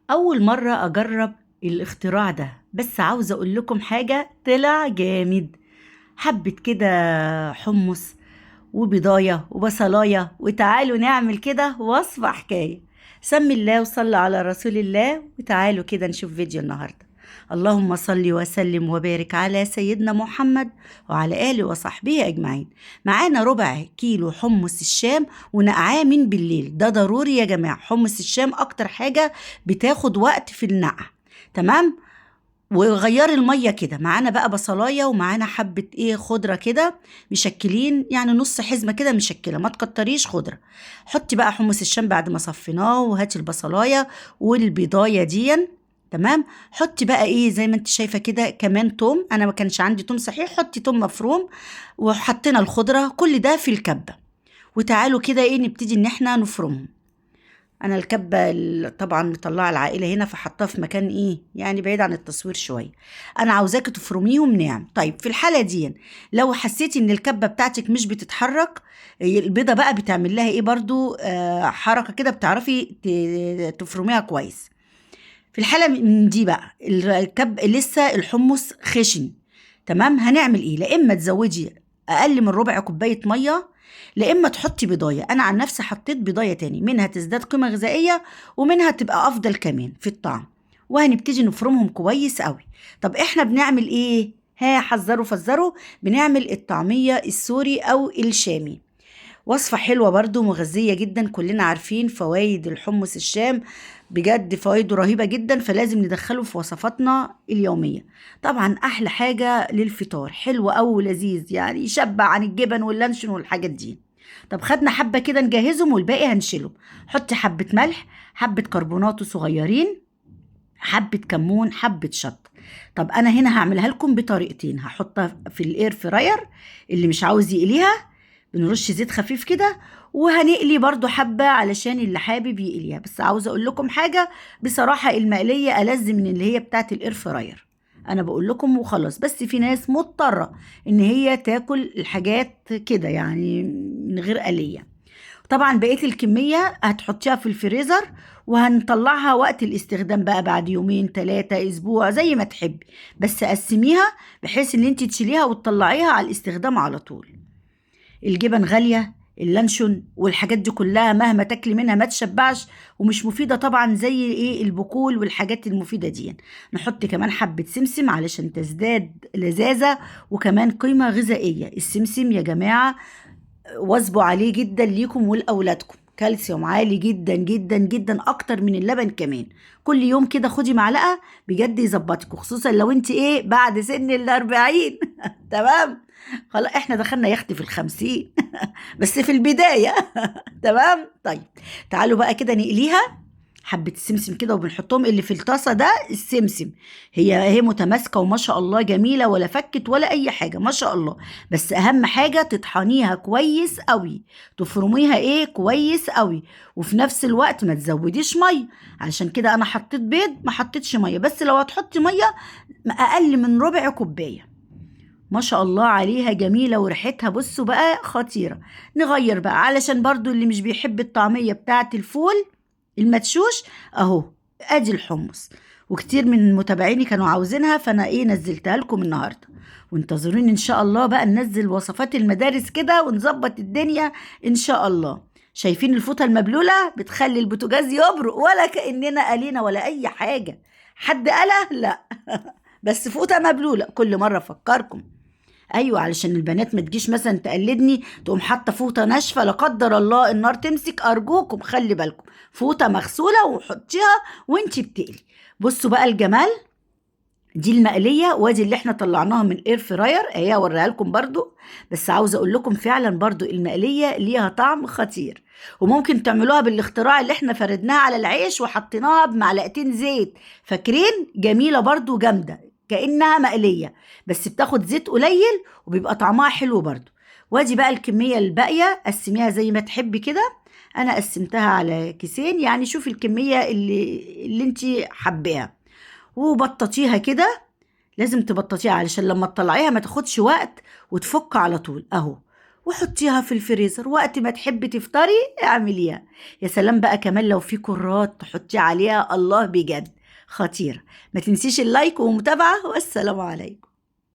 أول مرة أجرب الاختراع ده، بس عاوزة أقول لكم حاجة طلع جامد. حبة كده حمص وبضاية وبصلاية، وتعالوا نعمل كده وصفة حكاية. سمي الله وصلي على رسول الله، وتعالوا كده نشوف فيديو النهاردة. اللهم صل وسلم وبارك على سيدنا محمد وعلى آله وصحبه أجمعين. معانا ربع كيلو حمص الشام ونقعاه من بالليل، ده ضروري يا جماعة. حمص الشام أكتر حاجة بتاخد وقت في النقع. تمام. وغيري المية كده. معانا بقى بصلاية ومعانا حبة خضرة كده مشكلين، يعني نص حزمة كده مشكلة، ما تكتريش خضرة. حطي بقى حمص الشام بعد ما صفيناه، وهاتي البصلاية والبيضاية دي. تمام. حطي بقى زي ما انت شايفة كده كمان توم، انا ما كانش عندي توم صحيح، حطي توم مفروم. وحطينا الخضرة، كل ده في الكبة. وتعالوا كده نبتدي ان احنا نفرمهم. انا الكبه طبعا مطلعه العائله هنا، فحطها في مكان يعني بعيد عن التصوير شويه. انا عاوزاك تفرميهم ناعم. طيب في الحاله دي لو حسيتي ان الكبه بتاعتك مش بتتحرك، البيضه بقى بتعمل لها برضو حركه كده، بتعرفي تفرميها كويس. في الحاله من دي بقى لسه الحمص خشن. تمام. هنعمل لا اما تزودي اقل من ربع كوبايه ميه، لا اما تحطي بضايه. انا عن نفسي حطيت بضايه تاني، منها تزداد قيمه غذائيه ومنها تبقى افضل كمان في الطعم. وهنبتدي نفرمهم كويس قوي. طب احنا بنعمل ها حذروا فزروا. بنعمل الطعميه السوري او الشامي. وصفة حلوة برضو مغذية جدا، كلنا عارفين فوائد الحمص الشام. بجد فوائده رهيبة جدا، فلازم ندخله في وصفاتنا اليومية. طبعا أحلى حاجة للفطار، حلو أو لذيذ، يعني يشبع عن الجبن واللانشون والحاجات دي. طب خدنا حبة كده نجهزهم، والباقي هنشيله. حطي حبة ملح، حبة كربوناتو صغيرين، حبة كمون، حبة شط. طب أنا هنا هعملها لكم بطريقتين. هحطها في الإير فراير، اللي مش عاوز يقليها بنرش زيت خفيف كده. وهنقلي برضو حبة علشان اللي حابب يقليها. بس عاوزة اقول لكم حاجة، بصراحة المقلية ألذ من اللي هي بتاعت الاير فراير. انا بقول لكم وخلاص، بس في ناس مضطرة ان هي تاكل الحاجات كده يعني من غير قلية. طبعا بقية الكمية هتحطيها في الفريزر، وهنطلعها وقت الاستخدام بقى بعد يومين 3 اسبوع زي ما تحبي. بس قسميها بحيث ان انت تشيليها وتطلعيها على الاستخدام على طول. الجبن غالية، اللانشون والحاجات دي كلها مهما تاكلي منها ما تشبعش، ومش مفيدة طبعا زي البقول والحاجات المفيدة دي. نحط كمان حبة سمسم علشان تزداد لذاذة وكمان قيمة غذائية. السمسم يا جماعة واظبوا عليه جدا ليكم ولأولادكم، كالسيوم عالي جدا جدا جدا، اكتر من اللبن كمان. كل يوم كده خدي معلقة، بجد يظبطك، خصوصا لو انت بعد سن ال40. تمام. خلاص احنا دخلنا يختي في ال50. بس في البداية. تمام. طيب تعالوا بقى كده نقليها. حبة السمسم كده وبنحطهم اللي في الطاسة ده السمسم. هي متماسكة وما شاء الله جميلة، ولا فكت ولا أي حاجة، ما شاء الله. بس أهم حاجة تطحنيها كويس قوي، تفرميها كويس قوي. وفي نفس الوقت ما تزوديش مية، علشان كده أنا حطيت بيض ما حطيتش مية. بس لو هتحطي مية أقل من ربع كوباية. ما شاء الله عليها جميلة وريحتها بصوا بقى خطيرة. نغير بقى علشان برضو اللي مش بيحب الطعمية بتاعت الفول المدشوش، اهو ادي الحمص. وكتير من متابعيني كانوا عاوزينها، فانا نزلتها لكم النهارده. وانتظروني ان شاء الله بقى ننزل وصفات المدارس كده ونظبط الدنيا ان شاء الله. شايفين الفوطه المبلوله بتخلي البوتاجاز يبرق، ولا كاننا قالينا ولا اي حاجه. حد قالها؟ لا. بس فوطه مبلوله كل مره افكركم. ايوه، علشان البنات ما تجيش مثلا تقلدني تقوم حاطه فوطه ناشفه، لا قدر الله النار تمسك. ارجوكم خلي بالكم، فوطه مغسوله وحطيها وانتي بتقلي. بصوا بقى الجمال. دي المقليه، وادي اللي احنا طلعناها من اير فراير اهي، اوريها لكم برضو. بس عاوزه اقول لكم فعلا برضو المقليه ليها طعم خطير. وممكن تعملوها بالاختراع اللي احنا فردناها على العيش وحطيناها بمعلقتين زيت، فاكرين؟ جميله برضو جامده، كانها مقليه بس بتاخد زيت قليل وبيبقى طعمها حلو برضو. وادي بقى الكميه الباقيه، قسميها زي ما تحبي كده. انا قسمتها على كيسين، يعني شوفي الكميه اللي انتي حباها. وبططيها كده، لازم تبططيها علشان لما تطلعيها ما تاخدش وقت وتفك على طول اهو. وحطيها في الفريزر، وقت ما تحبي تفطري اعمليها. يا سلام بقى كمان لو في كرات تحطي عليها، الله بجد خطيرة. ما تنسيش اللايك والمتابعة، والسلام عليكم.